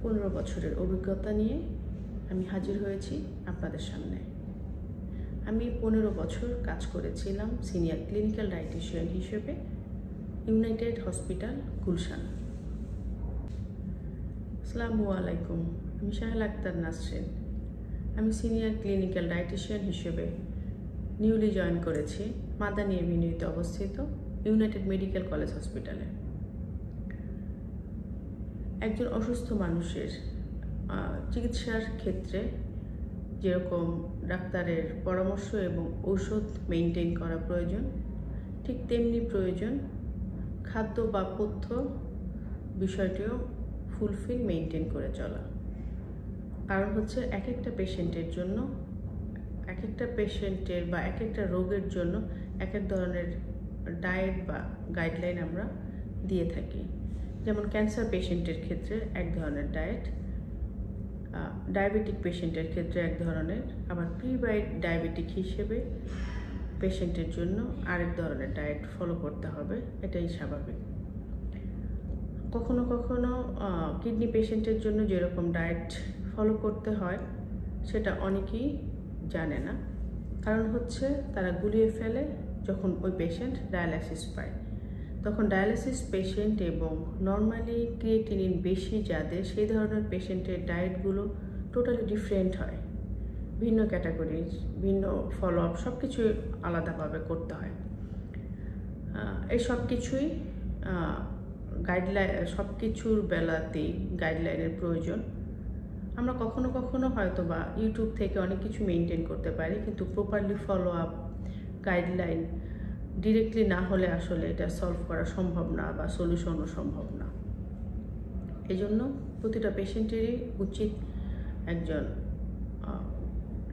15 বছরের অভিজ্ঞতা নিয়ে আমি হাজির হয়েছি আপনাদের সামনে। আমি 15 বছর কাজ করেছিলাম সিনিয়র ক্লিনিক্যাল ডায়েটিশিয়ান হিসেবে ইউনাইটেড হসপিটাল গুলশান। আসসালামু আলাইকুম, আমি শাহেলা আক্তার নাসরিন। আমি সিনিয়র ক্লিনিক্যাল ডায়েটিশিয়ান হিসেবে নিউলি জয়েন করেছি মাদানী এভিনিউতে অবস্থিত ইউনাইটেড মেডিকেল কলেজ হসপিটালে। একজন অসুস্থ মানুষের চিকিৎসার ক্ষেত্রে যেরকম ডাক্তারের পরামর্শ এবং ঔষধ মেনটেন করা প্রয়োজন, ঠিক তেমনি প্রয়োজন খাদ্য বা পথ্য বিষয়টিও ফুলফিল মেনটেন করে চলা। কারণ হচ্ছে এক একটা পেশেন্টের জন্য, এক একটা পেশেন্টের বা এক একটা রোগের জন্য এক এক ধরনের ডায়েট বা গাইডলাইন আমরা দিয়ে থাকি। যেমন ক্যান্সার পেশেন্টের ক্ষেত্রে এক ধরনের ডায়েট, ডায়াবেটিক পেশেন্টের ক্ষেত্রে এক ধরনের, আবার প্রি ডায়াবেটিক হিসেবে পেশেন্টের জন্য আরেক ধরনের ডায়েট ফলো করতে হবে, এটাই স্বাভাবিক। কখনো কখনো কিডনি পেশেন্টের জন্য যেরকম ডায়েট ফলো করতে হয় সেটা অনেকেই জানে না। কারণ হচ্ছে তারা গুলিয়ে ফেলে যখন ওই পেশেন্ট ডায়ালাইসিস পায়। তখন ডায়ালাইসিস পেশেন্ট এবং নর্মালি ক্রিয়েটিনিন বেশি যাদের, সেই ধরনের পেশেন্টের ডায়েটগুলো টোটালি ডিফারেন্ট হয়, ভিন্ন ক্যাটাগরি, ভিন্ন ফলো আপ, সব কিছুই আলাদাভাবে করতে হয়। এই সব কিছুই গাইডলাইন, সব কিছুর বেলাতেই গাইডলাইনের প্রয়োজন। আমরা কখনো কখনো হয়তো বা ইউটিউব থেকে অনেক কিছু মেনটেন করতে পারি, কিন্তু properly follow up guideline directly না হলে আসলে এটা সলভ করা সম্ভব না বা সলিউশনও সম্ভব না। এই জন্য প্রতিটা পেশেন্টেরই উচিত একজন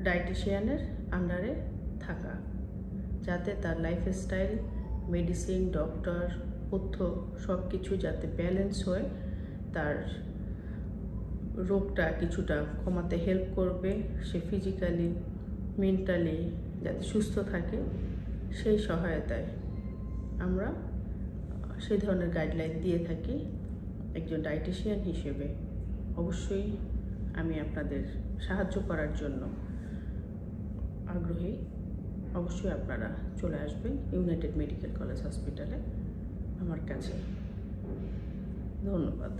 ডায়েটিশিয়ানের আন্ডারে থাকা, যাতে তার লাইফস্টাইল, মেডিসিন, ডক্টর, পথ্য সব কিছু যাতে ব্যালেন্স হয়ে তার রোগটা কিছুটা কমাতে হেল্প করবে, সে ফিজিক্যালি মেন্টালি যাতে সুস্থ থাকে, সেই সহায়তায় আমরা সেই ধরনের গাইডলাইন দিয়ে থাকি। একজন ডায়েটিশিয়ান হিসেবে অবশ্যই আমি আপনাদের সাহায্য করার জন্য আগ্রহী। অবশ্যই আপনারা চলে আসবেন ইউনাইটেড মেডিকেল কলেজ হসপিটালে আমার কাছে। ধন্যবাদ।